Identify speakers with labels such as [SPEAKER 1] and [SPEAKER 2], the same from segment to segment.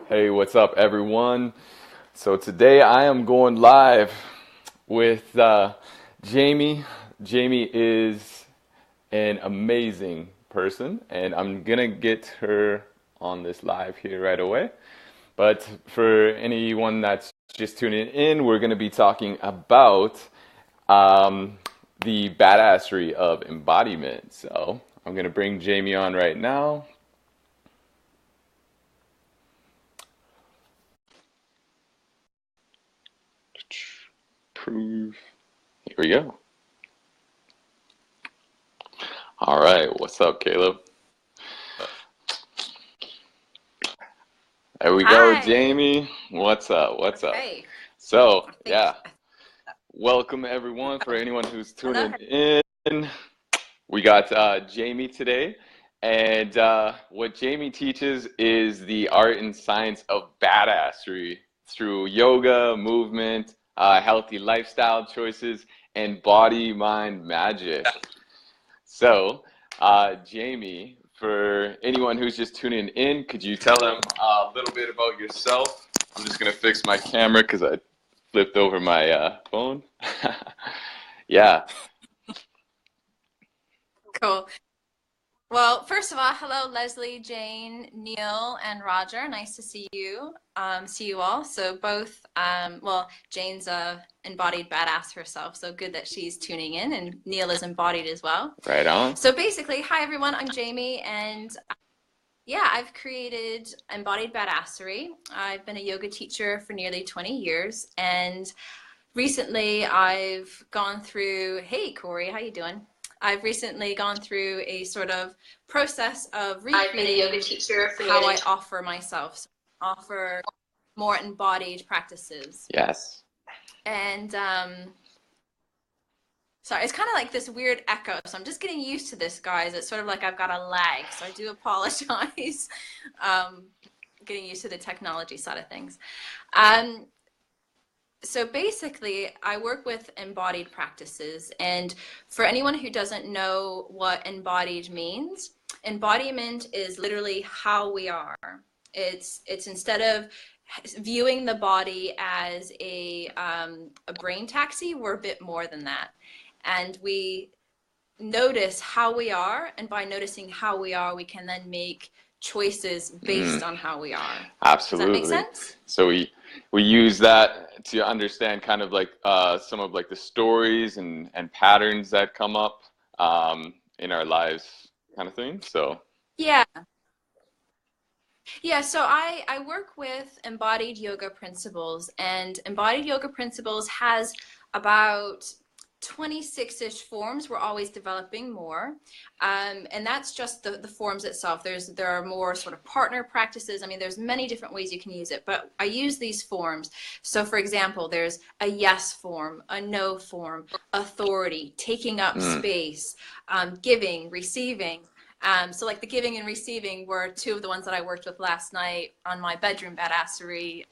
[SPEAKER 1] Hey, what's up, everyone? So today I am going live with Jamie. Jamie is an amazing person, and I'm gonna get her on this live here right away. But for anyone that's just tuning in, we're gonna be talking about um, the badassery of embodiment. So I'm gonna bring Jamie on right now. Prove. Here we go. All right, what's up, Caleb? There we go,
[SPEAKER 2] Hi.
[SPEAKER 1] Jamie. What's up? What's up?
[SPEAKER 2] Okay.
[SPEAKER 1] So,
[SPEAKER 2] I think
[SPEAKER 1] yeah, welcome everyone. For anyone who's
[SPEAKER 2] hello.
[SPEAKER 1] tuning in, we got Jamie today. And what Jamie teaches is the art and science of badassery through yoga, movement, healthy lifestyle choices, and body mind magic. So, Jamie, for anyone who's just tuning in, could you tell them a little bit about yourself? I'm just going to fix my camera because I flipped over my phone. Yeah,
[SPEAKER 2] Cool. Well, first of all, hello, Leslie, Jane, Neil, and Roger. Nice to see you. See you all. So both, well, Jane's a embodied badass herself, so good that she's tuning in, and Neil is embodied as well.
[SPEAKER 1] right on.
[SPEAKER 2] So basically, hi everyone, I'm Jamie, and yeah, I've created embodied badassery. I've been a yoga teacher for nearly 20 years, and recently I've gone through, hey Corey, how you doing? I've recently gone through a sort of process of
[SPEAKER 1] I've been a yoga
[SPEAKER 2] recreating
[SPEAKER 1] teacher for
[SPEAKER 2] how
[SPEAKER 1] nearly.
[SPEAKER 2] I offer myself, so I offer more embodied practices.
[SPEAKER 1] Yes.
[SPEAKER 2] And sorry, it's kind of like this weird echo, so I'm just getting used to this, guys. It's sort of like I've got a lag, so I do apologize. um, Getting used to the technology side of things. Um, so basically, I work with embodied practices. And for anyone who doesn't know what embodied means, embodiment is literally how we are. It's instead of viewing the body as a brain taxi, we're a bit more than that. And we notice how we are, and by noticing how we are, we can then make choices
[SPEAKER 1] Mm,
[SPEAKER 2] based on how we are. Does that make
[SPEAKER 1] absolutely.
[SPEAKER 2] sense?
[SPEAKER 1] So we use that to understand kind of like some of like the stories and patterns that come up in our lives, kind of thing. So,
[SPEAKER 2] Yeah. Yeah, so I work with embodied yoga principles, and embodied yoga principles has about 26-ish forms. We're always developing more. And that's just the forms itself. There are more sort of partner practices. I mean, there's many different ways you can use it, but I use these forms. So for example, there's a yes form, a no form, authority, taking up
[SPEAKER 1] mm,
[SPEAKER 2] space, giving, receiving. So like the giving and receiving were two of the ones that I worked with last night on my bedroom badassery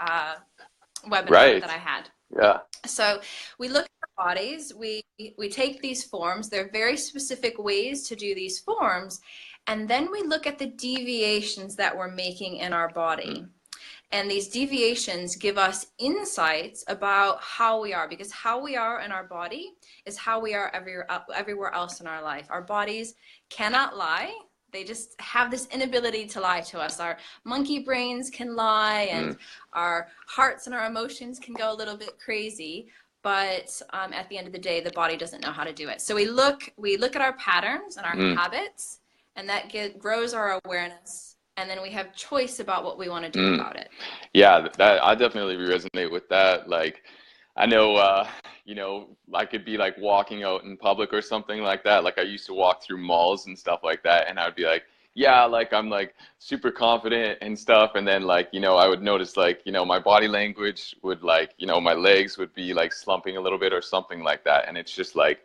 [SPEAKER 2] webinar
[SPEAKER 1] right.
[SPEAKER 2] that I had.
[SPEAKER 1] Yeah.
[SPEAKER 2] So we look at our bodies, we take these forms, there are very specific ways to do these forms, and then we look at the deviations that we're making in our
[SPEAKER 1] Mm,
[SPEAKER 2] body. And these deviations give us insights about how we are, because how we are in our body is how we are everywhere else in our life. Our bodies cannot lie. They just have this inability to lie to us. Our monkey brains can lie,
[SPEAKER 1] mm,
[SPEAKER 2] and our hearts and our emotions can go a little bit crazy. But at the end of the day, the body doesn't know how to do it. So we look at our patterns and our
[SPEAKER 1] mm,
[SPEAKER 2] habits, and that grows our awareness. And then we have choice about what we want to do
[SPEAKER 1] mm.
[SPEAKER 2] about it.
[SPEAKER 1] Yeah, that I definitely resonate with that. Like, I know, I could be like walking out in public or something like that. Like I used to walk through malls and stuff like that, and I would be like, yeah, like I'm like super confident and stuff, and then like, I would notice like, my body language would like, my legs would be like slumping a little bit or something like that, and it's just like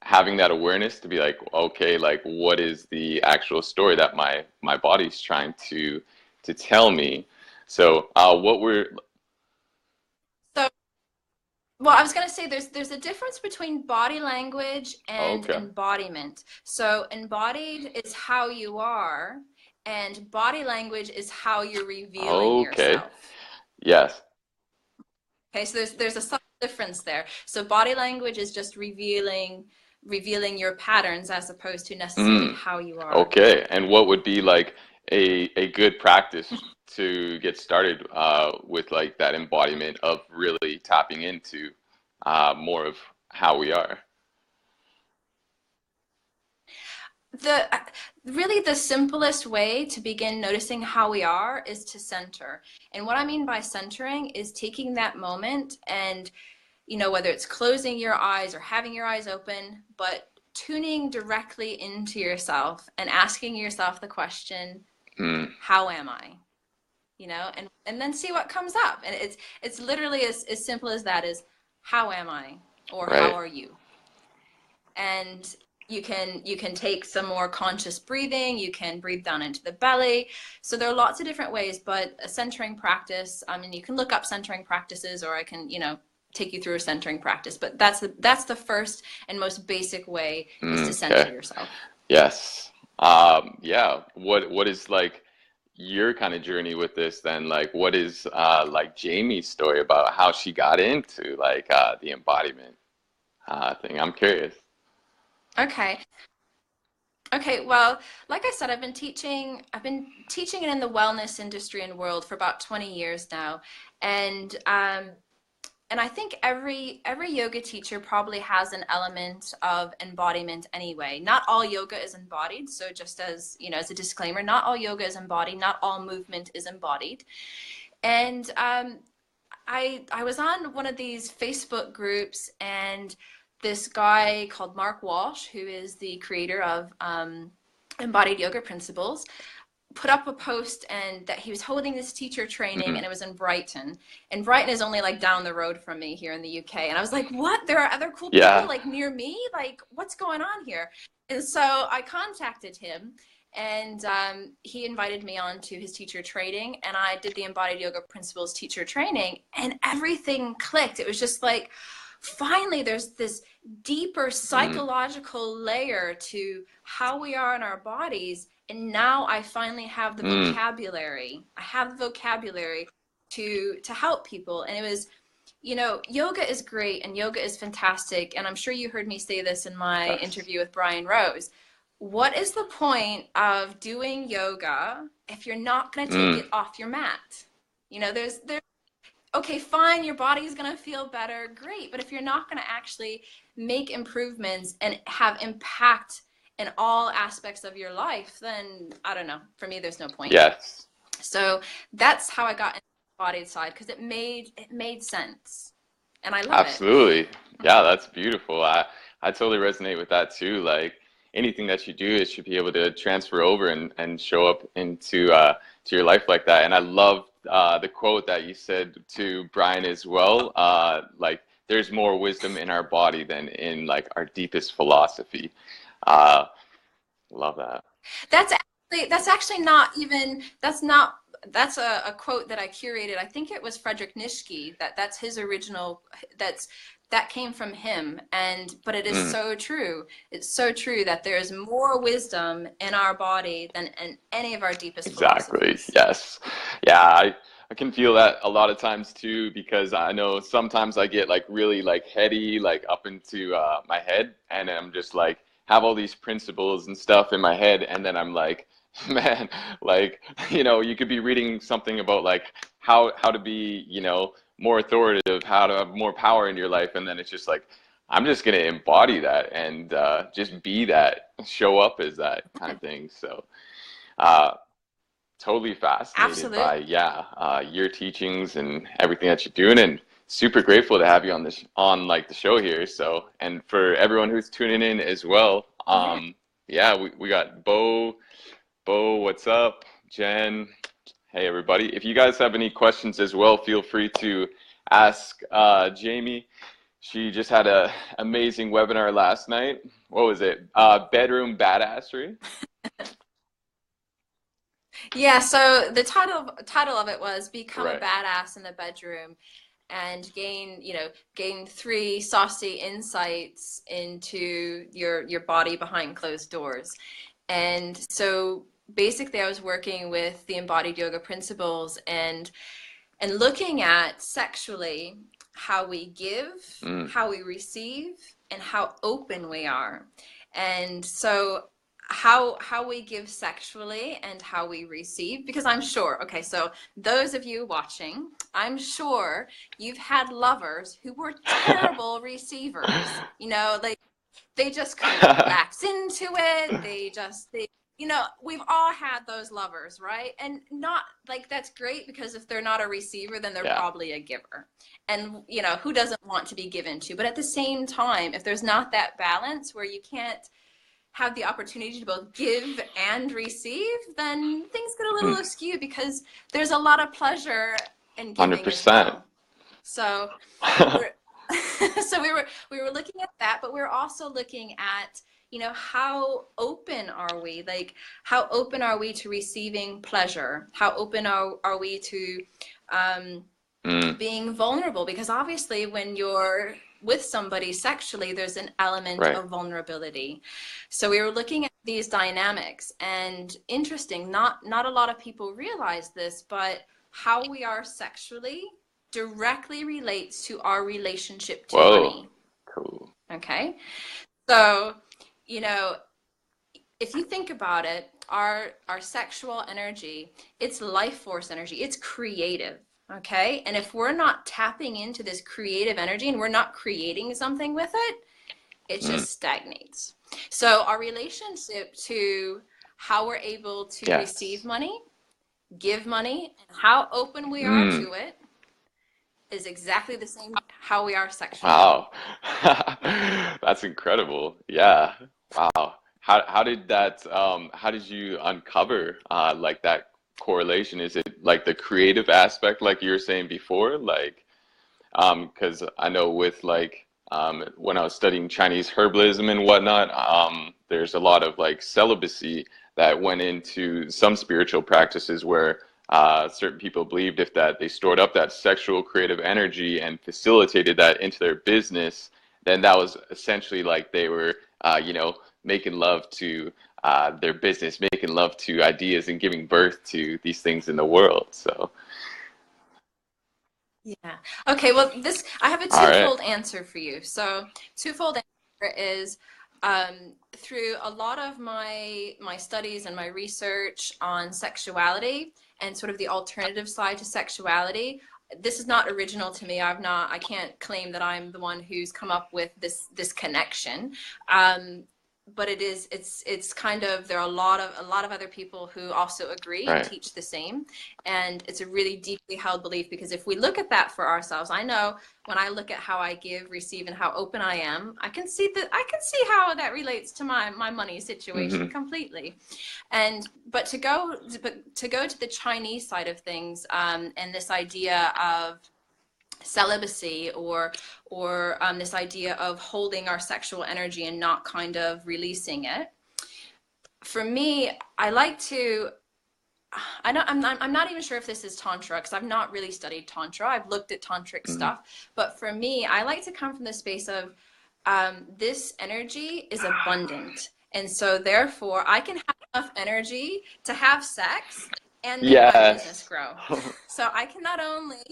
[SPEAKER 1] having that awareness to be like, okay, like what is the actual story that my body's trying to tell me? So, what we're
[SPEAKER 2] So, well, I was going to say there's a difference between body language and
[SPEAKER 1] okay.
[SPEAKER 2] embodiment. So, embodied is how you are, and body language is how you're revealing
[SPEAKER 1] Okay.
[SPEAKER 2] yourself.
[SPEAKER 1] Yes.
[SPEAKER 2] Okay, so there's a subtle difference there. So body language is just revealing your patterns as opposed to necessarily
[SPEAKER 1] Mm.
[SPEAKER 2] how you are.
[SPEAKER 1] Okay. And what would be like a good practice to get started with like that embodiment of really tapping into more of how we are?
[SPEAKER 2] The really the simplest way to begin noticing how we are is to center. And what I mean by centering is taking that moment and, whether it's closing your eyes or having your eyes open, but tuning directly into yourself and asking yourself the question,
[SPEAKER 1] Mm.
[SPEAKER 2] how am I? And then see what comes up. And it's literally as simple as that, is how am I, or how
[SPEAKER 1] Right.
[SPEAKER 2] are you? And you can take some more conscious breathing. You can breathe down into the belly. So there are lots of different ways, but a centering practice, I mean, you can look up centering practices, or I can, take you through a centering practice, but that's the first and most basic way, is to
[SPEAKER 1] Mm,
[SPEAKER 2] center
[SPEAKER 1] okay.
[SPEAKER 2] yourself.
[SPEAKER 1] Yes. Yeah. What is like your kind of journey with this then? Like what is like Jamie's story about how she got into like the embodiment thing? I'm curious.
[SPEAKER 2] Okay. Okay, well, like I said, I've been teaching it in the wellness industry and world for about 20 years now. And and I think every yoga teacher probably has an element of embodiment anyway. Not all yoga is embodied, so just as, as a disclaimer, not all yoga is embodied, not all movement is embodied. And I was on one of these Facebook groups, and this guy called Mark Walsh, who is the creator of embodied yoga principles, put up a post, and that he was holding this teacher training,
[SPEAKER 1] Mm,
[SPEAKER 2] and it was in Brighton. And Brighton is only like down the road from me here in the UK. And I was like, what? There are other cool people
[SPEAKER 1] yeah.
[SPEAKER 2] like near me? Like, what's going on here? And so I contacted him, and he invited me on to his teacher training, and I did the embodied yoga principles teacher training, and everything clicked. It was just like, finally, there's this deeper
[SPEAKER 1] Mm,
[SPEAKER 2] psychological layer to how we are in our bodies. And now I finally have the
[SPEAKER 1] mm,
[SPEAKER 2] vocabulary. I have the vocabulary to help people. And it was, yoga is great and yoga is fantastic. And I'm sure you heard me say this in my
[SPEAKER 1] yes.
[SPEAKER 2] interview with Brian Rose. What is the point of doing yoga if you're not going to take
[SPEAKER 1] Mm,
[SPEAKER 2] it off your mat? There's okay, fine, your body is going to feel better, great. But if you're not going to actually make improvements and have impact in all aspects of your life, then I don't know. For me, there's no point.
[SPEAKER 1] yes.
[SPEAKER 2] So that's how I got into the embodied side, because it made sense, and I love it.
[SPEAKER 1] Absolutely. Yeah, that's beautiful. I totally resonate with that too. Like anything that you do, it should be able to transfer over and show up into to your life like that. And I love the quote that you said to Brian as well. Like there's more wisdom in our body than in like our deepest philosophy. Uh, love that.
[SPEAKER 2] That's actually not even that's not that's a quote that I curated. I think it was Frederick Nishke, that's his original. That came from him. And but it is
[SPEAKER 1] Mm,
[SPEAKER 2] so true. It's so true that there is more wisdom in our body than in any of our deepest
[SPEAKER 1] exactly.
[SPEAKER 2] philosophies.
[SPEAKER 1] Yes. Yeah, I can feel that a lot of times too because I know sometimes I get like really like heady like up into my head and I'm just like have all these principles and stuff in my head and then I'm like man like you could be reading something about like how to be more authoritative, how to have more power in your life, and then it's just like I'm just gonna embody that and just be that, show up as that kind of thing. So uh, totally fascinated by
[SPEAKER 2] Absolutely.
[SPEAKER 1] your teachings and everything that you're doing, and super grateful to have you on this on like the show here. So, and for everyone who's tuning in as well,
[SPEAKER 2] Yeah.
[SPEAKER 1] yeah, we got Bo, what's up? Jen, hey everybody. If you guys have any questions as well, feel free to ask Jamie. She just had a amazing webinar last night. What was it? Bedroom badassery.
[SPEAKER 2] Yeah, so the title of it was Become a
[SPEAKER 1] Right.
[SPEAKER 2] Badass in the Bedroom, and gain three saucy insights into your body behind closed doors. And so basically I was working with the embodied yoga principles and looking at sexually how we give,
[SPEAKER 1] Mm.
[SPEAKER 2] how we receive, and how open we are. And so how we give sexually and how we receive, because I'm sure, okay, so those of you watching, I'm sure you've had lovers who were terrible receivers. You know, like they just couldn't relax into it. They we've all had those lovers, right? And not like that's great, because if they're not a receiver, then they're
[SPEAKER 1] Yeah.
[SPEAKER 2] probably a giver. And who doesn't want to be given to? But at the same time, if there's not that balance where you can't have the opportunity to both give and receive, then things get a little
[SPEAKER 1] Mm.
[SPEAKER 2] askew, because there's a lot of pleasure in giving as
[SPEAKER 1] 100%.
[SPEAKER 2] well. So we're so we were looking at that, but we're also looking at how open are we, like how open are we to receiving pleasure, how open are we to
[SPEAKER 1] Mm.
[SPEAKER 2] being vulnerable, because obviously when you're with somebody sexually, there's an element
[SPEAKER 1] Right.
[SPEAKER 2] of vulnerability. So we were looking at these dynamics, and interesting, not a lot of people realize this, but how we are sexually directly relates to our relationship to
[SPEAKER 1] Whoa.
[SPEAKER 2] money.
[SPEAKER 1] Cool.
[SPEAKER 2] Okay. So, if you think about it, our sexual energy, it's life force energy, it's creative. Okay. And if we're not tapping into this creative energy and we're not creating something with it, it just stagnates. So our relationship to how we're able to receive money, give money, and how open we are to it is exactly the same how we are sexually.
[SPEAKER 1] Wow. That's incredible. Yeah. Wow. How did that how did you uncover like that correlation? Is it like the creative aspect like you were saying before? Like because I know with like when I was studying Chinese herbalism and whatnot, there's a lot of like celibacy that went into some spiritual practices where certain people believed if that they stored up that sexual creative energy and facilitated that into their business, then that was essentially like they were, making love to their business, making love to ideas and giving birth to these things in the world. So,
[SPEAKER 2] Yeah. Okay, well, I have a
[SPEAKER 1] all right.
[SPEAKER 2] twofold answer for you. So, twofold answer is through a lot of my studies and my research on sexuality and sort of the alternative side to sexuality. This is not original to me. I can't claim that I'm the one who's come up with this connection. But it's kind of, there are a lot of other people who also agree and
[SPEAKER 1] Right.
[SPEAKER 2] teach the same, and it's a really deeply held belief, because if we look at that for ourselves, I know when I look at how I give, receive, and how open I am, I can see how that relates to my money situation
[SPEAKER 1] Hmm.
[SPEAKER 2] completely. But to go to the Chinese side of things, and this idea of celibacy, or this idea of holding our sexual energy and not kind of releasing it. For me, I like to. I'm not even sure if this is tantra, because I've not really studied tantra. I've looked at tantric
[SPEAKER 1] Hmm.
[SPEAKER 2] stuff, but for me, I like to come from the space of this energy is abundant, and so therefore I can have enough energy to have sex and make my business
[SPEAKER 1] Yes.
[SPEAKER 2] grow. So I can not only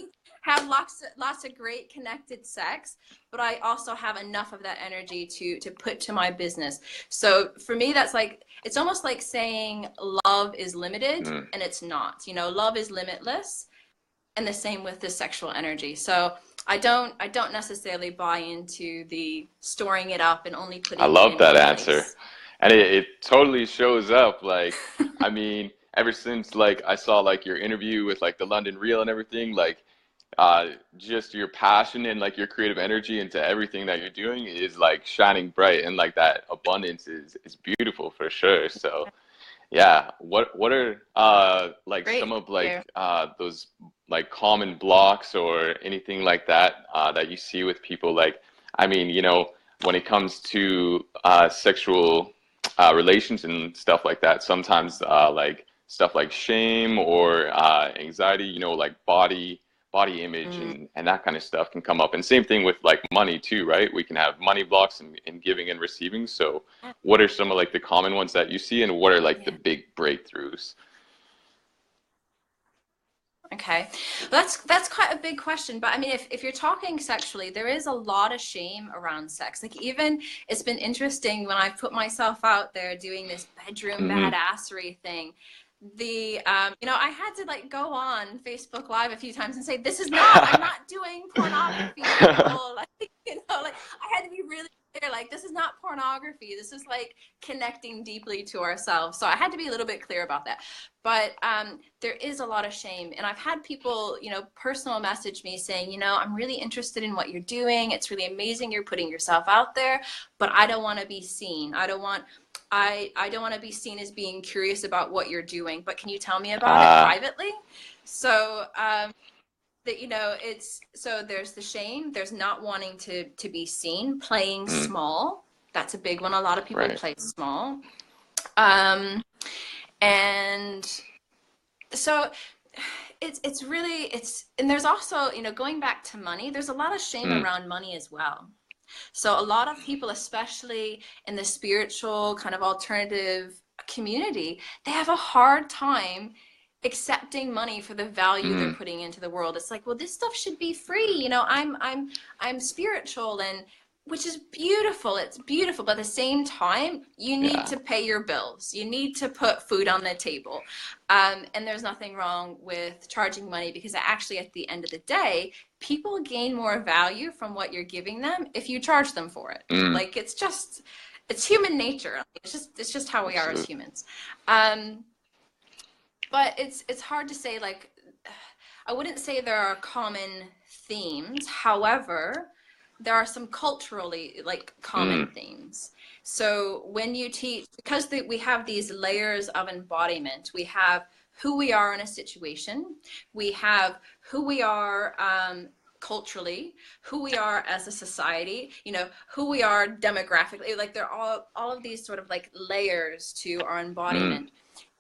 [SPEAKER 2] have lots of great connected sex, but I also have enough of that energy to put to my business. So for me, that's like, it's almost like saying love is limited,
[SPEAKER 1] Mm.
[SPEAKER 2] and it's not. Love is limitless, and the same with the sexual energy. So I don't necessarily buy into the storing it up and only
[SPEAKER 1] I
[SPEAKER 2] putting it
[SPEAKER 1] love
[SPEAKER 2] in
[SPEAKER 1] that
[SPEAKER 2] one
[SPEAKER 1] answer.
[SPEAKER 2] place.
[SPEAKER 1] And it totally shows up. Like, I mean, ever since like I saw like your interview with like the London Reel and everything, like just your passion and like your creative energy into everything that you're doing is like shining bright, and like that abundance is beautiful for sure. So yeah, what are like some
[SPEAKER 2] Great.
[SPEAKER 1] of
[SPEAKER 2] Thank you.
[SPEAKER 1] like those like common blocks or anything like that that you see with people? Like, I mean, when it comes to sexual relations and stuff like that, sometimes like stuff like shame or anxiety, like body image
[SPEAKER 2] Mm,
[SPEAKER 1] and that kind of stuff can come up. And same thing with like money too, right? We can have money blocks in giving and receiving. So what are some of like the common ones that you see, and what are like the
[SPEAKER 2] yeah.
[SPEAKER 1] big breakthroughs?
[SPEAKER 2] Okay. Well, that's quite a big question. But I mean, if you're talking sexually, there is a lot of shame around sex. Like even it's been interesting when I've put myself out there doing this bedroom
[SPEAKER 1] Hmm.
[SPEAKER 2] badassery thing. I had to like go on Facebook Live a few times and say, I'm not doing pornography, people. Like, like I had to be really clear, like, this is not pornography. This is like connecting deeply to ourselves. So I had to be a little bit clear about that. But there is a lot of shame. And I've had people, personal message me saying, I'm really interested in what you're doing. It's really amazing you're putting yourself out there, but I don't want to be seen. I don't want to be seen as being curious about what you're doing, but can you tell me about it
[SPEAKER 1] Ah,
[SPEAKER 2] privately? So it's so there's the shame, there's not wanting to be seen, playing
[SPEAKER 1] mm,
[SPEAKER 2] small. That's a big one. A lot of people
[SPEAKER 1] right.
[SPEAKER 2] play small. Um, and so it's really and there's also, going back to money, there's a lot of shame
[SPEAKER 1] Mm,
[SPEAKER 2] around money as well. So a lot of people, especially in the spiritual kind of alternative community, they have a hard time accepting money for the value they're
[SPEAKER 1] mm,
[SPEAKER 2] putting into the world. It's like, well, this stuff should be free. I'm spiritual, and which is beautiful. It's beautiful, but at the same time, you need
[SPEAKER 1] yeah.
[SPEAKER 2] to pay your bills. You need to put food on the table. And there's nothing wrong with charging money, because actually at the end of the day, people gain more value from what you're giving them if you charge them for it.
[SPEAKER 1] Mm,
[SPEAKER 2] Like it's human nature. It's just how we are as
[SPEAKER 1] absolutely.
[SPEAKER 2] humans. But it's hard to say, like, I wouldn't say there are common themes. However, there are some culturally like common
[SPEAKER 1] Mm,
[SPEAKER 2] themes. So when you teach, because we have these layers of embodiment, we have who we are in a situation, we have who we are culturally, who we are as a society, who we are demographically. Like they're all of these sort of like layers to our
[SPEAKER 1] mm,
[SPEAKER 2] embodiment.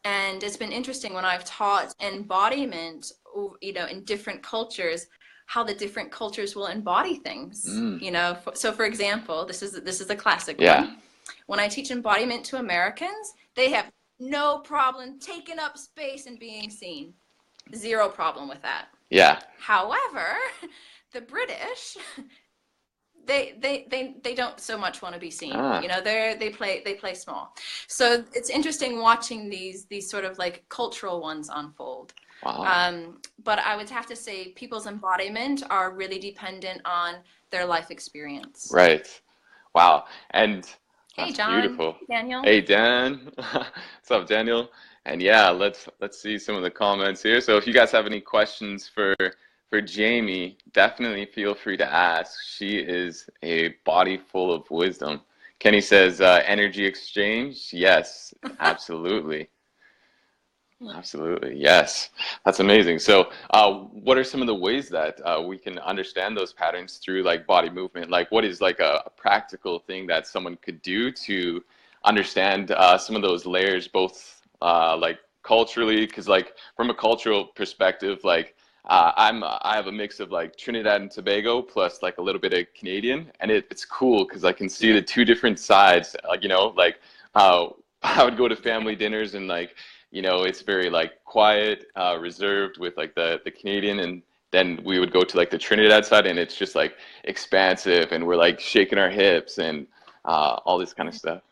[SPEAKER 2] And it's been interesting when I've taught embodiment, in different cultures, how the different cultures will embody things.
[SPEAKER 1] mm,
[SPEAKER 2] So for example, this is a classic
[SPEAKER 1] yeah.
[SPEAKER 2] one. When I teach embodiment to Americans, they have no problem taking up space and being seen. Zero problem with that.
[SPEAKER 1] Yeah.
[SPEAKER 2] However, the British, they don't so much want to be seen.
[SPEAKER 1] Ah,
[SPEAKER 2] They play small. So it's interesting watching these sort of like cultural ones unfold.
[SPEAKER 1] wow.
[SPEAKER 2] But I would have to say people's embodiment are really dependent on their life experience.
[SPEAKER 1] Right. Wow. And
[SPEAKER 2] Hey,
[SPEAKER 1] that's
[SPEAKER 2] John.
[SPEAKER 1] beautiful.
[SPEAKER 2] Hey, Daniel.
[SPEAKER 1] Hey, Dan. What's up, Daniel? And yeah, let's see some of the comments here. So if you guys have any questions for Jamie, definitely feel free to ask. She is a body full of wisdom. Kenny says, energy exchange. Yes, absolutely. Absolutely. Yes. That's amazing. So, what are some of the ways that we can understand those patterns through like body movement? Like, what is like a practical thing that someone could do to understand some of those layers, both like culturally, because like from a cultural perspective, like I have a mix of like Trinidad and Tobago plus like a little bit of Canadian, and it's cool because I can see
[SPEAKER 2] Yeah.
[SPEAKER 1] the two different sides. Like uh, I would go to family dinners and like it's very like quiet, reserved with like the Canadian, and then we would go to like the Trinidad side, and it's just like expansive, and we're like shaking our hips and all this kind of stuff.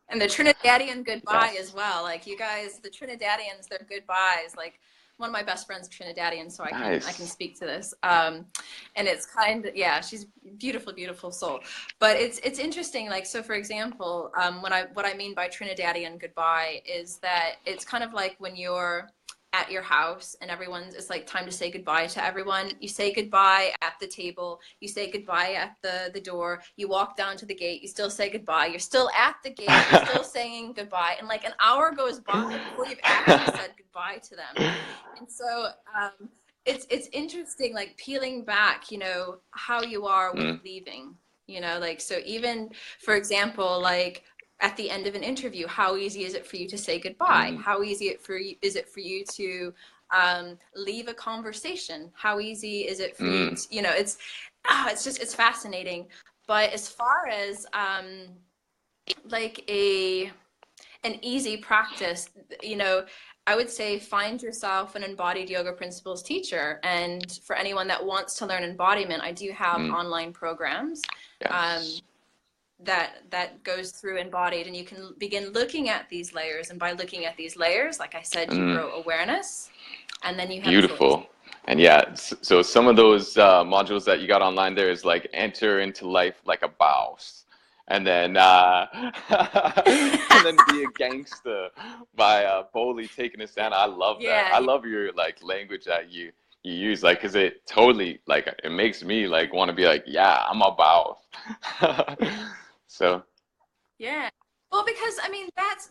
[SPEAKER 2] And the Trinidadian goodbye as
[SPEAKER 1] Yes,
[SPEAKER 2] well. Like you guys, the Trinidadians, their goodbyes. Like one of my best friends Trinidadian, so I can
[SPEAKER 1] nice.
[SPEAKER 2] speak to this. And it's kind of, yeah, she's beautiful, beautiful soul. But it's interesting. Like so, for example, what I mean by Trinidadian goodbye is that it's kind of like when you're at your house and it's like time to say goodbye to everyone. You say goodbye at the table, you say goodbye at the door, you walk down to the gate, you still say goodbye, you're still at the gate, you're still saying goodbye, and like an hour goes by before you've actually said goodbye to them. And so it's interesting, like peeling back, how you are with
[SPEAKER 1] Mm,
[SPEAKER 2] leaving, like so even for example, like at the end of an interview, how easy is it for you to say goodbye? How easy is it for you to leave a conversation? How easy is it for you to, it's fascinating. But as far as like an easy practice, I would say find yourself an embodied yoga principles teacher. And for anyone that wants to learn embodiment, I do have online programs.
[SPEAKER 1] Yes.
[SPEAKER 2] That goes through embodied, and you can begin looking at these layers, and by looking at these layers, like I said, you grow awareness, and then you have
[SPEAKER 1] Beautiful.
[SPEAKER 2] choice.
[SPEAKER 1] And yeah, so some of those modules that you got online there is like enter into life like a boss, and then and then be a gangster by boldly taking a stand. I love that. I love your like language that you use, like, because it totally, like, it makes me like want to be like, yeah, I'm a boss. So
[SPEAKER 2] Yeah. Well, because I mean that's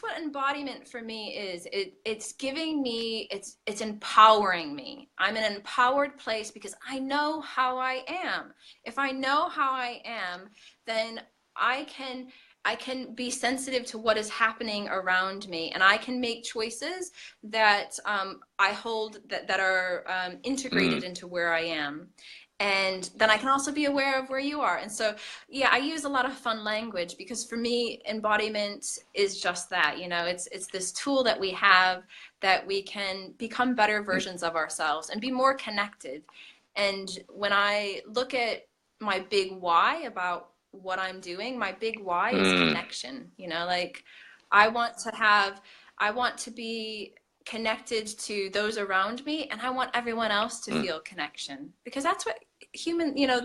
[SPEAKER 2] what embodiment for me is. It's giving me, it's empowering me. I'm in an empowered place because I know how I am. If I know how I am, then I can be sensitive to what is happening around me, and I can make choices that I hold that are integrated into where I am. And then I can also be aware of where you are. And so, yeah, I use a lot of fun language because for me, embodiment is just that. It's this tool that we have that we can become better versions of ourselves and be more connected. And when I look at my big why about what I'm doing, my big why is connection. Like I want to be connected to those around me, and I want everyone else to feel connection, because that's what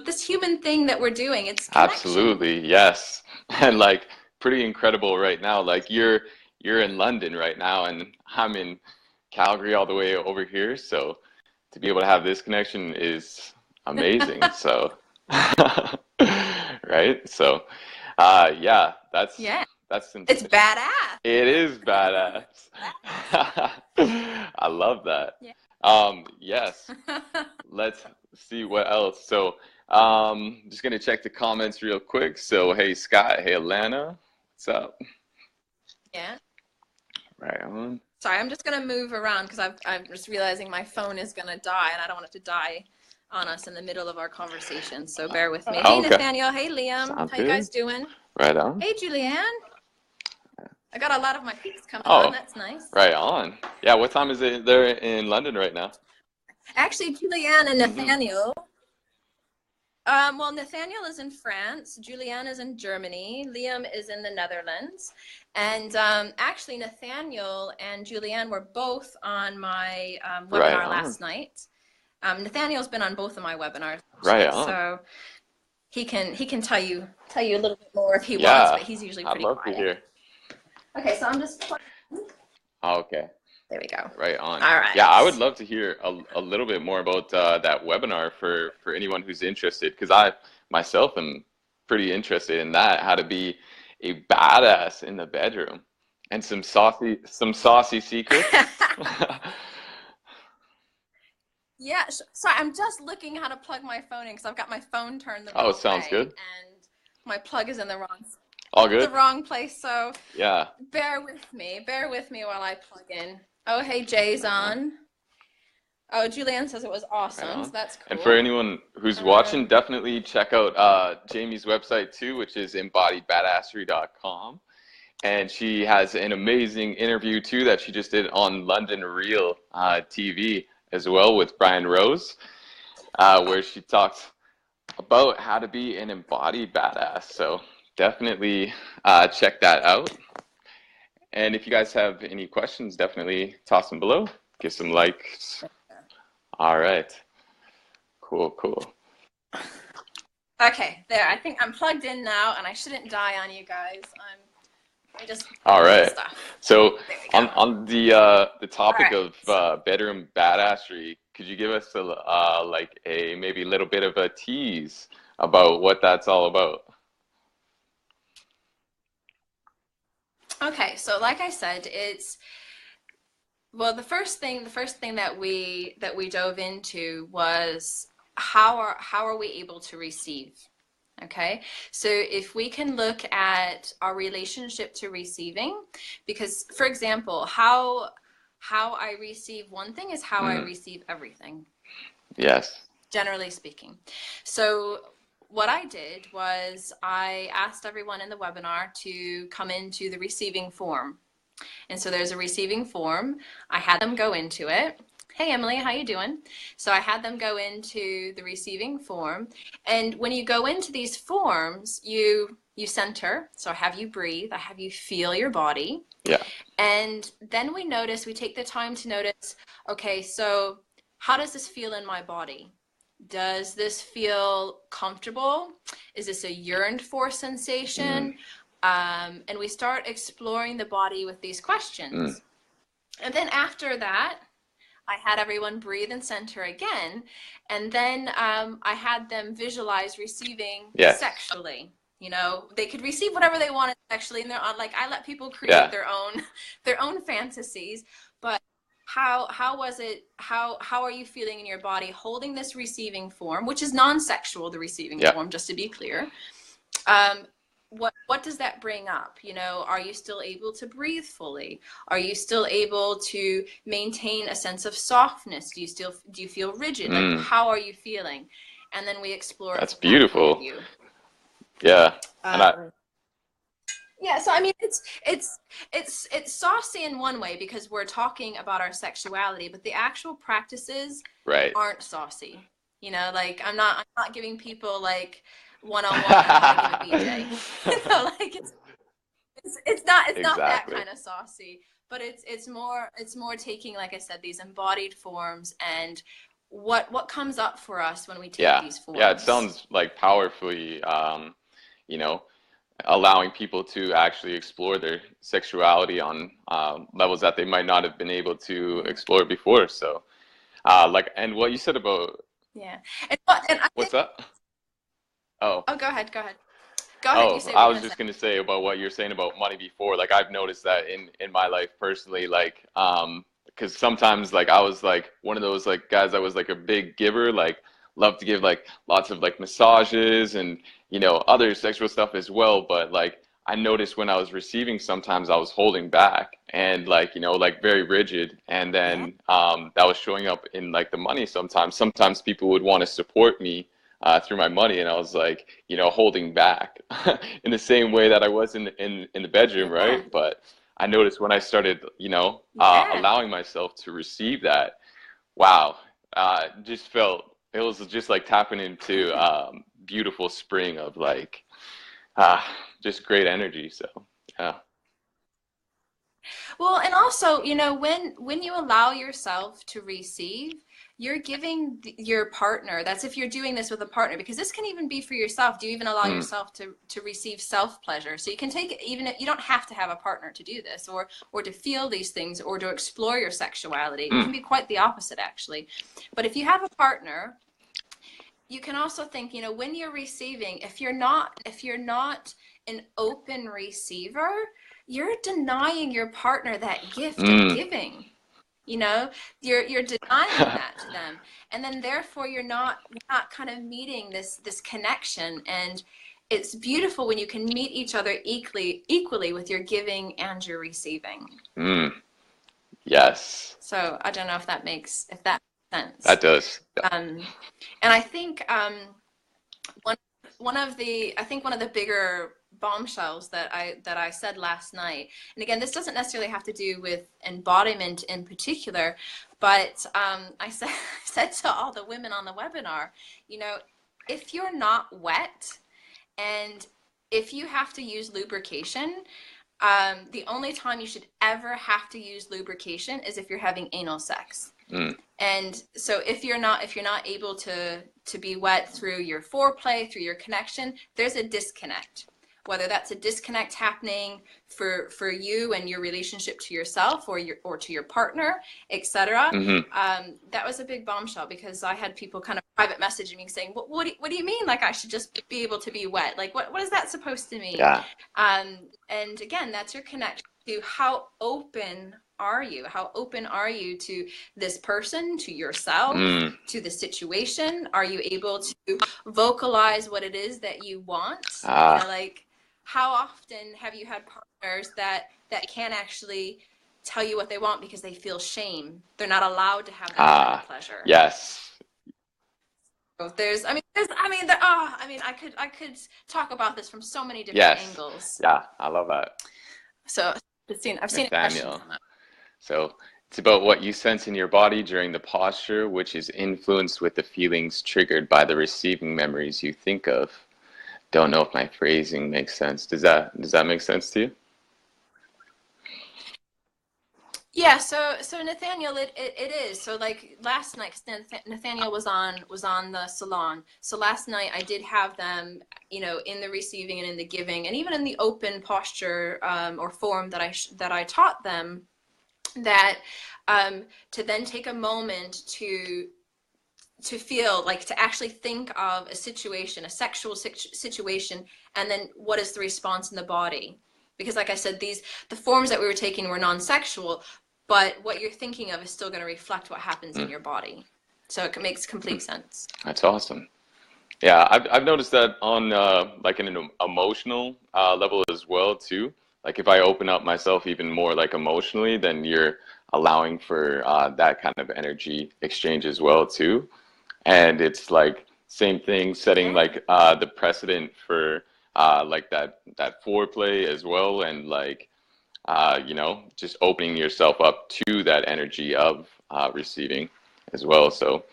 [SPEAKER 2] this human thing that we're doing, it's connection.
[SPEAKER 1] absolutely, yes. And like pretty incredible right now. Like you're in London right now, and I'm in Calgary all the way over here. So to be able to have this connection is amazing. So right? So yeah,
[SPEAKER 2] Yeah,
[SPEAKER 1] that's
[SPEAKER 2] it's badass.
[SPEAKER 1] it is badass. I love that.
[SPEAKER 2] Yeah.
[SPEAKER 1] Yes. Let's see what else. So, just gonna check the comments real quick. So, hey Scott, hey Alana, what's up?
[SPEAKER 2] Yeah.
[SPEAKER 1] Right on.
[SPEAKER 2] Sorry, I'm just gonna move around because I'm just realizing my phone is gonna die, and I don't want it to die on us in the middle of our conversation. So bear with me. Hey
[SPEAKER 1] Okay.
[SPEAKER 2] Nathaniel. Hey Liam.
[SPEAKER 1] Sounds
[SPEAKER 2] How you
[SPEAKER 1] good.
[SPEAKER 2] guys doing?
[SPEAKER 1] Right on.
[SPEAKER 2] Hey Julianne. I got a lot of my peeps coming
[SPEAKER 1] Oh,
[SPEAKER 2] on. That's nice.
[SPEAKER 1] right on. Yeah, what time is it there in London right now?
[SPEAKER 2] Actually, Julianne and Nathaniel. Well, Nathaniel is in France, Julianne is in Germany, Liam is in the Netherlands, and actually Nathaniel and Julianne were both on my webinar last night. Nathaniel's been on both of my webinars,
[SPEAKER 1] Right on.
[SPEAKER 2] so he can tell you a little bit more if he wants, but he's usually pretty quiet.
[SPEAKER 1] I'd love to hear.
[SPEAKER 2] Okay, so I'm just
[SPEAKER 1] Okay.
[SPEAKER 2] there we go.
[SPEAKER 1] Right on.
[SPEAKER 2] All right.
[SPEAKER 1] Yeah, I would love to hear a little bit more about that webinar for anyone who's interested, because I myself am pretty interested in that, how to be a badass in the bedroom, and some saucy secrets.
[SPEAKER 2] Yeah, sorry, I'm just looking how to plug my phone in because I've got my phone turned the wrong way.
[SPEAKER 1] Oh, sounds good.
[SPEAKER 2] And my plug is in the
[SPEAKER 1] All good?
[SPEAKER 2] the wrong place, so
[SPEAKER 1] Yeah.
[SPEAKER 2] bear with me while I plug in. Oh, hey, Jay's on. Oh, Julianne says it was awesome, so that's cool.
[SPEAKER 1] And for anyone who's watching, definitely check out Jamie's website too, which is embodiedbadassery.com. And she has an amazing interview too that she just did on London Real TV as well with Brian Rose, where she talks about how to be an embodied badass. So definitely check that out. And if you guys have any questions, definitely toss them below. Give some likes. All right. Cool.
[SPEAKER 2] Okay, there. I think I'm plugged in now, and I shouldn't die on you guys. I'm just
[SPEAKER 1] all right.
[SPEAKER 2] Stuff.
[SPEAKER 1] So on the topic
[SPEAKER 2] right.
[SPEAKER 1] of bedroom badassery, could you give us like a maybe a little bit of a tease about what that's all about?
[SPEAKER 2] Okay, so like I said, well, the first thing that we dove into was how are we able to receive? Okay, so if we can look at our relationship to receiving, because for example, how I receive one thing is how I receive everything,
[SPEAKER 1] Yes.
[SPEAKER 2] generally speaking. So what I did was I asked everyone in the webinar to come into the receiving form. And so there's a receiving form. I had them go into it. Hey, Emily, how you doing? So I had them go into the receiving form. And when you go into these forms, you center. So I have you breathe. I have you feel your body.
[SPEAKER 1] Yeah.
[SPEAKER 2] And then we take the time to notice, okay, so how does this feel in my body? Does this feel comfortable? Is this a yearned for sensation? And we start exploring the body with these questions. And then after that, I had everyone breathe and center again. And then I had them visualize receiving sexually. You know, they could receive whatever they wanted sexually, and they're on, like, I let people create their own fantasies. But how was it, how are you feeling in your body holding this receiving form, which is non-sexual, the receiving form, just to be clear. What does that bring up? You know, are you still able to breathe fully? Are you still able to maintain a sense of softness? Do you feel rigid? Like, how are you feeling? And then we explore.
[SPEAKER 1] That's beautiful. Yeah. And
[SPEAKER 2] yeah, so I mean, it's saucy in one way because we're talking about our sexuality, but the actual practices aren't saucy. You know, like I'm not giving people like one-on-one how to give a BJ. You know, like it's not that kind of saucy, but it's more taking, like I said, these embodied forms and what comes up for us when we take these forms.
[SPEAKER 1] Yeah, it sounds like powerfully, you know, allowing people to actually explore their sexuality on levels that they might not have been able to explore before. So, like, and what you said about what's that? Oh,
[SPEAKER 2] go ahead.
[SPEAKER 1] Oh, I was just gonna say about what you're saying about money before. Like, I've noticed that in my life personally, like, because sometimes, like, I was like one of those like guys that was like a big giver, like love to give like lots of like massages and, you know, other sexual stuff as well. But like, I noticed when I was receiving, sometimes I was holding back and, like, you know, like very rigid. And then that was showing up in like the money sometimes. Sometimes people would want to support me through my money, and I was like, you know, holding back in the same way that I was in the bedroom, right? But I noticed when I started, you know, allowing myself to receive that, wow, just felt, it was just like tapping into beautiful spring of like just great energy. So yeah.
[SPEAKER 2] Well, and also, you know, when you allow yourself to receive, you're giving your partner, that's if you're doing this with a partner, because this can even be for yourself. Do you even allow yourself to receive self-pleasure? So you can take, even if you don't have to have a partner to do this, or to feel these things, or to explore your sexuality. It can be quite the opposite, actually. But if you have a partner, you can also think, you know, when you're receiving, if you're not an open receiver, you're denying your partner that gift of giving. You know, you're denying that to them, and then therefore you're not kind of meeting this connection. And it's beautiful when you can meet each other equally with your giving and your receiving.
[SPEAKER 1] Yes.
[SPEAKER 2] So I don't know if that makes sense.
[SPEAKER 1] That does.
[SPEAKER 2] And I think one of the bigger bombshells that I said last night, and again, this doesn't necessarily have to do with embodiment in particular, but I said to all the women on the webinar, you know, if you're not wet and if you have to use lubrication, the only time you should ever have to use lubrication is if you're having anal sex. And so if you're not able to be wet through your foreplay, through your connection, there's a disconnect. Whether that's a disconnect happening for you and your relationship to yourself or to your partner, etc. That was a big bombshell, because I had people kind of private messaging me saying, what do you mean? Like, I should just be able to be wet? Like, what is that supposed to mean? And again, that's your connection to how open are you? How open are you to this person, to yourself,
[SPEAKER 1] Mm.
[SPEAKER 2] to the situation? Are you able to vocalize what it is that you want? You know,
[SPEAKER 1] Ah,
[SPEAKER 2] like how often have you had partners that can't actually tell you what they want because they feel shame? They're not allowed to have that kind of
[SPEAKER 1] ah,
[SPEAKER 2] pleasure.
[SPEAKER 1] yes,
[SPEAKER 2] I could talk about this from so many different
[SPEAKER 1] yes,
[SPEAKER 2] angles.
[SPEAKER 1] yeah, I love that,
[SPEAKER 2] So I've seen a question
[SPEAKER 1] Nathaniel.
[SPEAKER 2] come up.
[SPEAKER 1] So it's about what you sense in your body during the posture, which is influenced with the feelings triggered by the receiving memories you think of. Don't know if my phrasing makes sense. Does that make sense to you?
[SPEAKER 2] Yeah, so Nathaniel, it is. So like last night, 'cause Nathaniel was on the salon. So last night I did have them, you know, in the receiving and in the giving, and even in the open posture or form that I taught them, that to then take a moment to feel like, to actually think of a situation, a sexual situation, and then what is the response in the body? Because like I said, the forms that we were taking were non-sexual, but what you're thinking of is still going to reflect what happens in
[SPEAKER 1] Mm,
[SPEAKER 2] your body. So it makes complete sense.
[SPEAKER 1] that's awesome. Yeah, I've noticed that on like in an emotional level as well too. Like if I open up myself even more like emotionally, then you're allowing for that kind of energy exchange as well too. And it's like same thing, setting
[SPEAKER 2] Yeah.
[SPEAKER 1] like the precedent for like that foreplay as well, and like just opening yourself up to that energy of receiving as well. So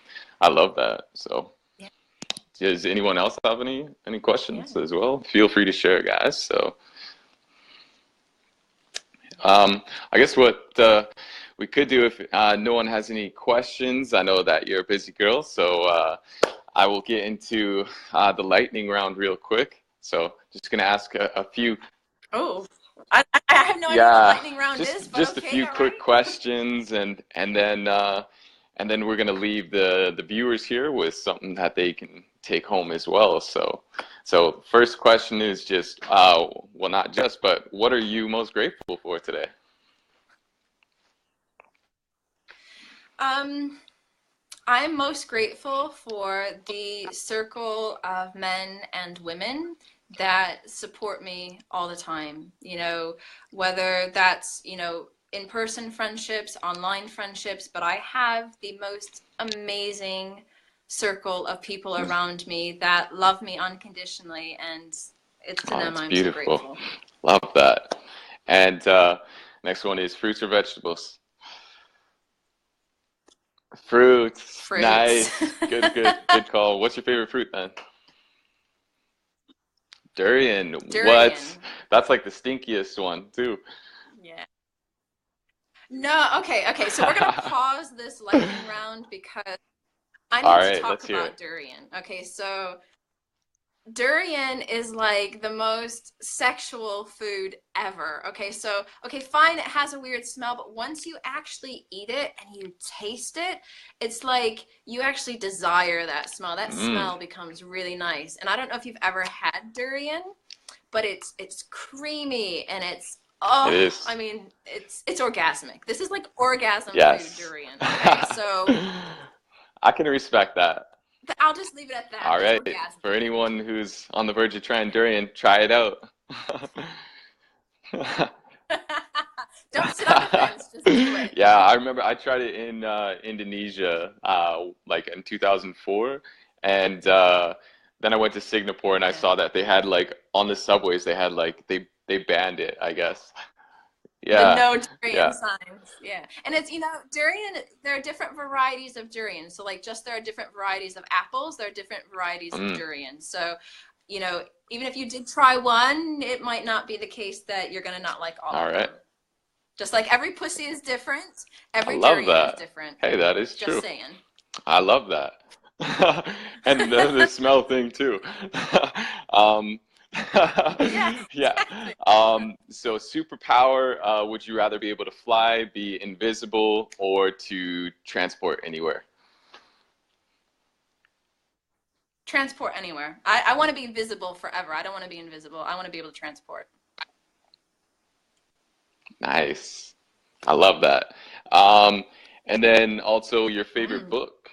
[SPEAKER 1] I love that. So
[SPEAKER 2] Yeah.
[SPEAKER 1] does anyone else have any
[SPEAKER 2] Yeah.
[SPEAKER 1] questions as well? Feel free to share, guys. So I guess what we could do if no one has any questions, I know that you're a busy girl, so I will get into the lightning round real quick. So just gonna ask a few,
[SPEAKER 2] Oh, I have no idea what the
[SPEAKER 1] yeah,
[SPEAKER 2] lightning round is, but
[SPEAKER 1] just a
[SPEAKER 2] okay,
[SPEAKER 1] few
[SPEAKER 2] all right.
[SPEAKER 1] quick questions, and then we're gonna leave the viewers here with something that they can take home as well. So first question is just well, not just, but what are you most grateful for today?
[SPEAKER 2] Um, I'm most grateful for the circle of men and women that support me all the time. You know, whether that's, you know, in-person friendships, online friendships, but I have the most amazing circle of people around me that love me unconditionally, and it's to
[SPEAKER 1] Oh,
[SPEAKER 2] them
[SPEAKER 1] that's
[SPEAKER 2] I'm so
[SPEAKER 1] beautiful.
[SPEAKER 2] grateful.
[SPEAKER 1] Love that. And next one is fruits or vegetables? Fruits.
[SPEAKER 2] Fruits.
[SPEAKER 1] Nice. Good call. What's your favorite fruit then? Durian. What?
[SPEAKER 2] Durian.
[SPEAKER 1] That's like the stinkiest one too.
[SPEAKER 2] Yeah. No, okay. So we're gonna pause this lightning round because I
[SPEAKER 1] All
[SPEAKER 2] need to
[SPEAKER 1] right,
[SPEAKER 2] talk
[SPEAKER 1] let's hear it.
[SPEAKER 2] about durian. Okay, so durian is like the most sexual food ever. Okay, fine, it has a weird smell, but once you actually eat it and you taste it, it's like you actually desire that smell. That
[SPEAKER 1] Mm,
[SPEAKER 2] smell becomes really nice. And I don't know if you've ever had durian, but it's creamy and it's
[SPEAKER 1] it
[SPEAKER 2] oh, I
[SPEAKER 1] is.
[SPEAKER 2] mean, it's orgasmic. This is like orgasm food
[SPEAKER 1] Yes.
[SPEAKER 2] durian. Okay, so
[SPEAKER 1] I can respect that.
[SPEAKER 2] I'll just leave it at that.
[SPEAKER 1] All
[SPEAKER 2] It's
[SPEAKER 1] right. For
[SPEAKER 2] orgasmic.
[SPEAKER 1] anyone who's on the verge of trying durian, try it out.
[SPEAKER 2] Don't sit on the fence, just do it.
[SPEAKER 1] Yeah, I remember I tried it in Indonesia, like in 2004, and then I went to Singapore and I
[SPEAKER 2] Yeah.
[SPEAKER 1] saw that they had like on the subways they had like they banned it, I guess.
[SPEAKER 2] The
[SPEAKER 1] Yeah,
[SPEAKER 2] no durian
[SPEAKER 1] yeah.
[SPEAKER 2] signs. Yeah. And it's, you know, durian, there are different varieties of durian. So, like, just there are different varieties of apples, there are different varieties of
[SPEAKER 1] Mm,
[SPEAKER 2] durian. So, you know, even if you did try one, it might not be the case that you're going to not like all
[SPEAKER 1] all
[SPEAKER 2] of
[SPEAKER 1] right.
[SPEAKER 2] them. Just like every pussy is different,
[SPEAKER 1] I
[SPEAKER 2] every
[SPEAKER 1] love
[SPEAKER 2] durian is
[SPEAKER 1] that.
[SPEAKER 2] different.
[SPEAKER 1] Hey, that is
[SPEAKER 2] Just
[SPEAKER 1] true.
[SPEAKER 2] saying.
[SPEAKER 1] I love that. And the smell thing too. Um,
[SPEAKER 2] Yes,
[SPEAKER 1] yeah.
[SPEAKER 2] exactly.
[SPEAKER 1] So superpower, would you rather be able to fly, be invisible, or to transport anywhere?
[SPEAKER 2] Transport anywhere. I want to be visible forever. I don't want to be invisible. I want to be able to transport.
[SPEAKER 1] Nice. I love that. Um, and then also your favorite
[SPEAKER 2] Mm.
[SPEAKER 1] book.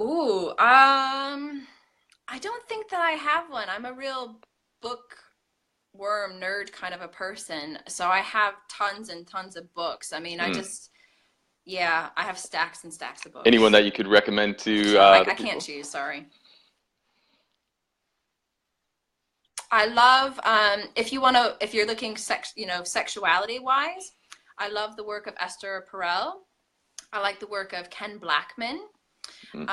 [SPEAKER 2] Ooh, I don't think that I have one. I'm a real bookworm nerd kind of a person, so I have tons and tons of books. I mean,
[SPEAKER 1] Hmm.
[SPEAKER 2] yeah, I have stacks and stacks of
[SPEAKER 1] Anyone
[SPEAKER 2] books.
[SPEAKER 1] that you could recommend to
[SPEAKER 2] So I,
[SPEAKER 1] the
[SPEAKER 2] I can't
[SPEAKER 1] people?
[SPEAKER 2] choose, sorry. I love if you want to if you're looking sexuality wise, I love the work of Esther Perel. I like the work of Ken Blackman.
[SPEAKER 1] Hmm.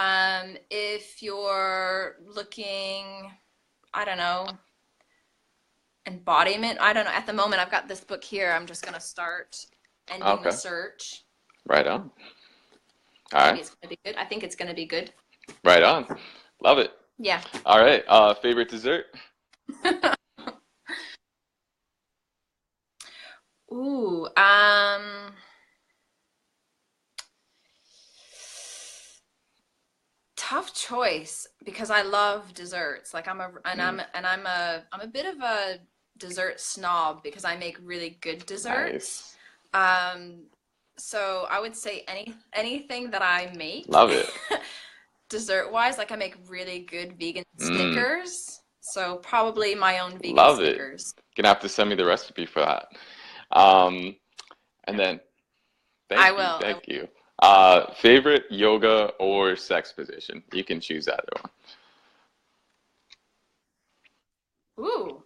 [SPEAKER 2] If you're looking, I don't know, embodiment, I don't know. At the moment, I've got this book here. I'm just going to start ending the
[SPEAKER 1] Okay.
[SPEAKER 2] search.
[SPEAKER 1] Right on. All
[SPEAKER 2] Maybe
[SPEAKER 1] right.
[SPEAKER 2] it's going to be good. I think it's going to be good.
[SPEAKER 1] Right on. Love it.
[SPEAKER 2] Yeah.
[SPEAKER 1] All right. Favorite dessert?
[SPEAKER 2] Ooh, tough choice because I love desserts. Like
[SPEAKER 1] Mm,
[SPEAKER 2] I'm a bit of a dessert snob because I make really good desserts.
[SPEAKER 1] nice.
[SPEAKER 2] Um, so I would say anything that I make
[SPEAKER 1] Love it.
[SPEAKER 2] dessert wise, like I make really good vegan
[SPEAKER 1] Mm,
[SPEAKER 2] Snickers. So probably my own vegan
[SPEAKER 1] love it.
[SPEAKER 2] Snickers.
[SPEAKER 1] Gonna have to send me the recipe for that. Um, and
[SPEAKER 2] Okay.
[SPEAKER 1] then
[SPEAKER 2] I
[SPEAKER 1] thank you,
[SPEAKER 2] will.
[SPEAKER 1] thank you. Favorite yoga or sex position? You can choose either one.
[SPEAKER 2] Ooh.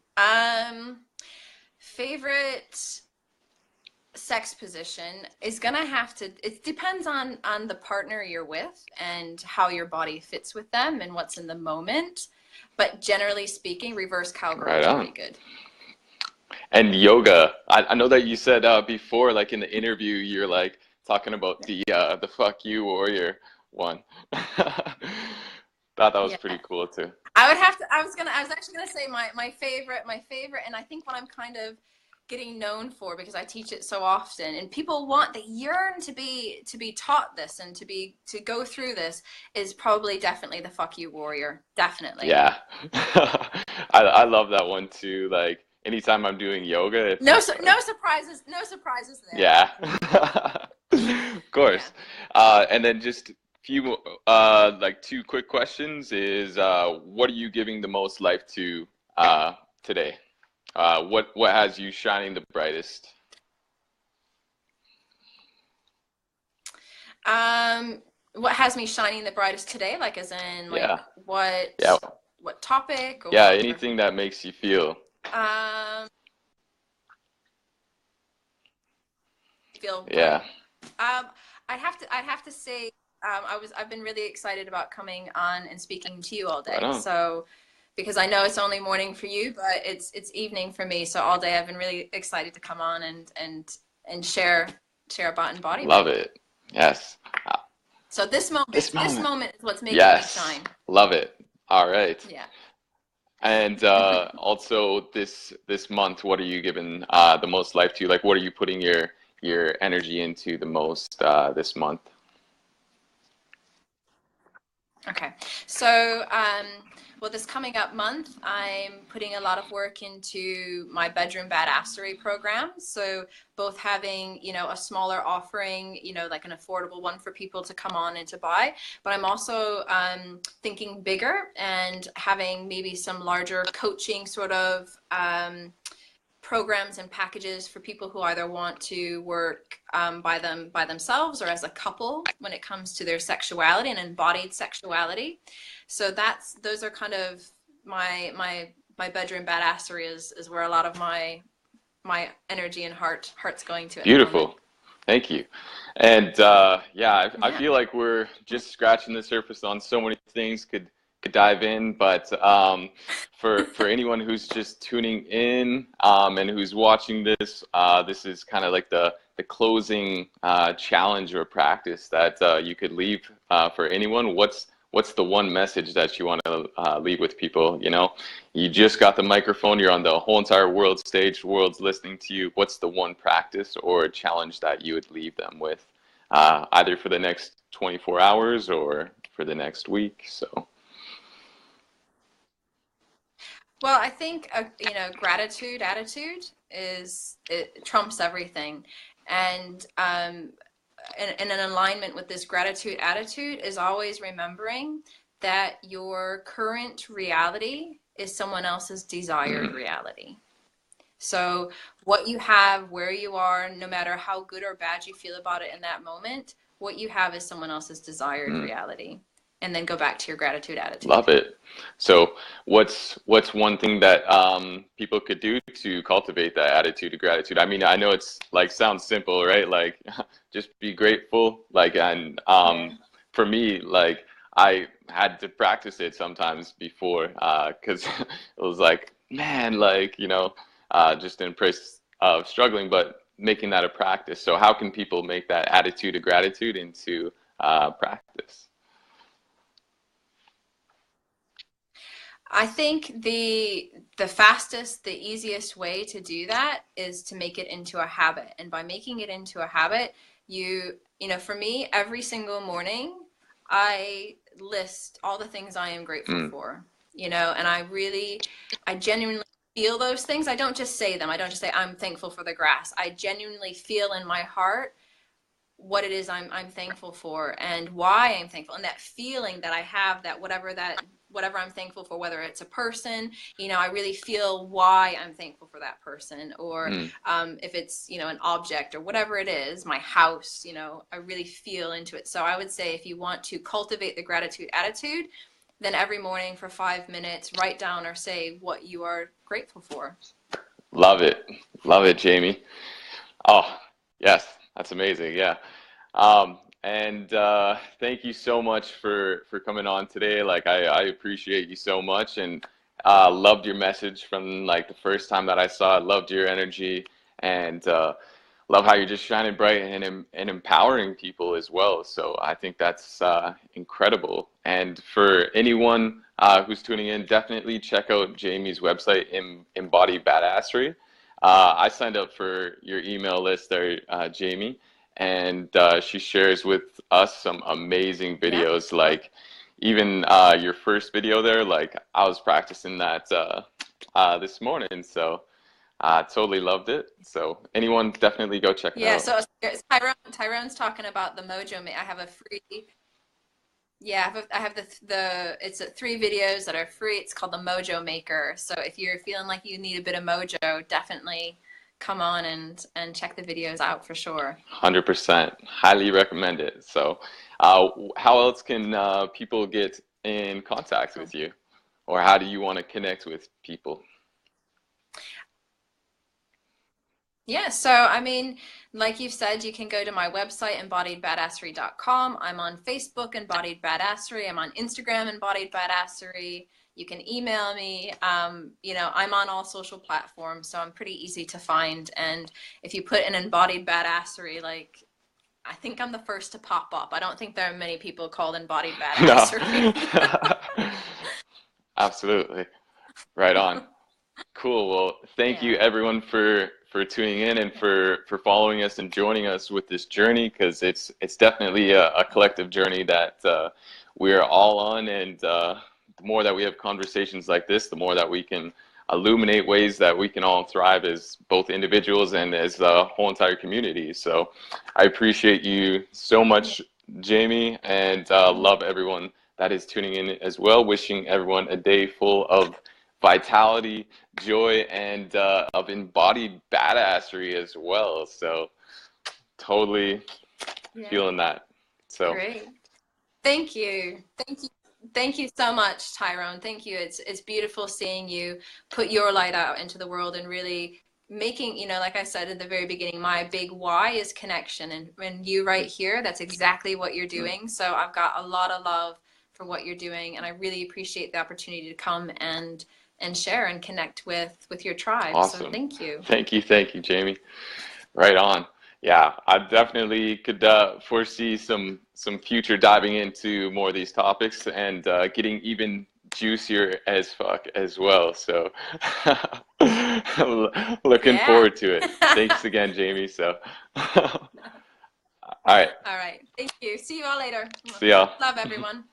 [SPEAKER 2] Favorite sex position is gonna have to, it depends on the partner you're with and how your body fits with them and what's in the moment, but generally speaking, reverse cowgirl
[SPEAKER 1] Right
[SPEAKER 2] is
[SPEAKER 1] on.
[SPEAKER 2] pretty good.
[SPEAKER 1] And yoga. I know that you said before, like in the interview, you're like talking about
[SPEAKER 2] Yeah.
[SPEAKER 1] the fuck you warrior one. Thought that was
[SPEAKER 2] Yeah.
[SPEAKER 1] pretty cool too.
[SPEAKER 2] I was actually gonna say my favorite, and I think what I'm kind of getting known for because I teach it so often and people they yearn to be taught this and to go through this is probably definitely the fuck you warrior. Definitely.
[SPEAKER 1] Yeah. I love that one too. Like anytime I'm doing yoga, it's
[SPEAKER 2] No surprises there.
[SPEAKER 1] yeah. Of
[SPEAKER 2] Yeah.
[SPEAKER 1] course. And then just few like two quick questions is what are you giving the most life to today? What has you shining the brightest?
[SPEAKER 2] Um, what has me shining the brightest today? Like, as in, like,
[SPEAKER 1] Yeah. Yeah.
[SPEAKER 2] what topic
[SPEAKER 1] Yeah,
[SPEAKER 2] or
[SPEAKER 1] anything that makes you feel.
[SPEAKER 2] um feel
[SPEAKER 1] Yeah.
[SPEAKER 2] good? I'd have to say, I've been really excited about coming on and speaking to you all
[SPEAKER 1] Right
[SPEAKER 2] day.
[SPEAKER 1] on.
[SPEAKER 2] So, because I know it's only morning for you, but it's evening for me. So all day I've been really excited to come on and share about
[SPEAKER 1] Love
[SPEAKER 2] embodiment.
[SPEAKER 1] it. Yes. Uh,
[SPEAKER 2] So
[SPEAKER 1] this
[SPEAKER 2] this
[SPEAKER 1] moment.
[SPEAKER 2] moment is what's making me
[SPEAKER 1] Yes.
[SPEAKER 2] shine.
[SPEAKER 1] Love it. All right.
[SPEAKER 2] Yeah.
[SPEAKER 1] And also this month, what are you giving the most life to? Like, what are you putting your energy into the most this month?
[SPEAKER 2] Okay. So, well, this coming up month, I'm putting a lot of work into my bedroom badassery program. So, both having, a smaller offering, like an affordable one for people to come on and to buy, but I'm also thinking bigger and having maybe some larger coaching sort of programs and packages for people who either want to work by themselves or as a couple when it comes to their sexuality and embodied sexuality. So those are kind of my bedroom badassery is where a lot of my energy and heart's going to at the moment.
[SPEAKER 1] Beautiful. Thank you. And yeah, I
[SPEAKER 2] Yeah.
[SPEAKER 1] feel like we're just scratching the surface on so many things could dive in, but for anyone who's just tuning in and who's watching this, this is kind of like the closing challenge or practice that you could leave for anyone. What's the one message that you want to leave with people? You know, you just got the microphone, you're on the whole entire world stage, the world's listening to you. What's the one practice or challenge that you would leave them with, either for the next 24 hours or for the next week? So,
[SPEAKER 2] Well, I think you know, gratitude attitude is it trumps everything, and in an alignment with this gratitude attitude is always remembering that your current reality is someone else's desired
[SPEAKER 1] Mm,
[SPEAKER 2] reality. So what you have, where you are, no matter how good or bad you feel about it in that moment, what you have is someone else's desired
[SPEAKER 1] mm.
[SPEAKER 2] reality. And then go back to your gratitude attitude.
[SPEAKER 1] Love it. So, what's one thing that people could do to cultivate that attitude of gratitude? I mean, I know it's like sounds simple, right? Like just be grateful. Like, and
[SPEAKER 2] Yeah.
[SPEAKER 1] for me, like I had to practice it sometimes before, because it was like, man, like just in place of struggling, but making that a practice. So, how can people make that attitude of gratitude into practice?
[SPEAKER 2] I think the fastest, the easiest way to do that is to make it into a habit. And by making it into a habit, you know, for me, every single morning, I list all the things I am grateful
[SPEAKER 1] Mm,
[SPEAKER 2] for, you know, and I genuinely feel those things. I don't just say them. I don't just say I'm thankful for the grass. I genuinely feel in my heart what it is I'm thankful for and why I'm thankful, and that feeling that I have, that whatever I'm thankful for, whether it's a person, you know, I really feel why I'm thankful for that person, or
[SPEAKER 1] mm.
[SPEAKER 2] if it's, you know, an object or whatever it is, my house, you know, I really feel into it. So I would say if you want to cultivate the gratitude attitude, then every morning for 5 minutes, write down or say what you are grateful for.
[SPEAKER 1] Love it. Love it, Jamie. Oh, yes, that's amazing. Yeah. And thank you so much for coming on today. Like I appreciate you so much, and loved your message from like the first time that I saw it. Loved your energy, and love how you're just shining bright and empowering people as well. So I think that's incredible. And for anyone who's tuning in, definitely check out Jamie's website, Embodied Badassery. I signed up for your email list there, Jamie, and she shares with us some amazing
[SPEAKER 2] Yeah.
[SPEAKER 1] videos. Like even your first video there, like I was practicing that this morning, so totally loved it. So anyone, definitely go check it
[SPEAKER 2] Yeah,
[SPEAKER 1] out.
[SPEAKER 2] so Tyrone's talking about the Mojo. I have a free, yeah, I have it's 3 videos that are free. It's called the Mojo Maker. So if you're feeling like you need a bit of mojo, definitely come on and check the videos out for sure.
[SPEAKER 1] 100%. Highly recommend it. So, how else can people get in contact
[SPEAKER 2] Cool.
[SPEAKER 1] with you? Or how do you want to connect with people?
[SPEAKER 2] Yeah, so I mean, like you've said, you can go to my website, embodiedbadassery.com. I'm on Facebook, Embodied Badassery. I'm on Instagram, Embodied Badassery. You can email me. You know, I'm on all social platforms, so I'm pretty easy to find. And if you put an Embodied Badassery, like, I think I'm the first to pop up. I don't think there are many people called Embodied
[SPEAKER 1] No.
[SPEAKER 2] Badassery.
[SPEAKER 1] Absolutely. Right on. Cool. Well, thank you
[SPEAKER 2] Yeah.
[SPEAKER 1] everyone for tuning in and for following us and joining us with this journey, because it's definitely a collective journey that we are all on, and the more that we have conversations like this, the more that we can illuminate ways that we can all thrive as both individuals and as the whole entire community. So I appreciate you so
[SPEAKER 2] Yeah.
[SPEAKER 1] much, Jamie, and love everyone that is tuning in as well. Wishing everyone a day full of vitality, joy, and of embodied badassery as well. So totally
[SPEAKER 2] Yeah.
[SPEAKER 1] feeling that. So
[SPEAKER 2] Great. Thank you. Thank you. Thank you so much, Tyrone. Thank you. It's beautiful seeing you put your light out into the world and really making, you know, like I said at the very beginning, my big why is connection. And when you right here, that's exactly what you're doing. So I've got a lot of love for what you're doing, and I really appreciate the opportunity to come and share and connect with your tribe. So
[SPEAKER 1] awesome.
[SPEAKER 2] thank you.
[SPEAKER 1] Thank you, Jamie. Right on. Yeah, I definitely could foresee some future diving into more of these topics and getting even juicier as fuck as well. So looking
[SPEAKER 2] Yeah.
[SPEAKER 1] forward to it. Thanks again, Jamie. So all right,
[SPEAKER 2] All right. Thank you. See you all later.
[SPEAKER 1] see y'all.
[SPEAKER 2] Love everyone.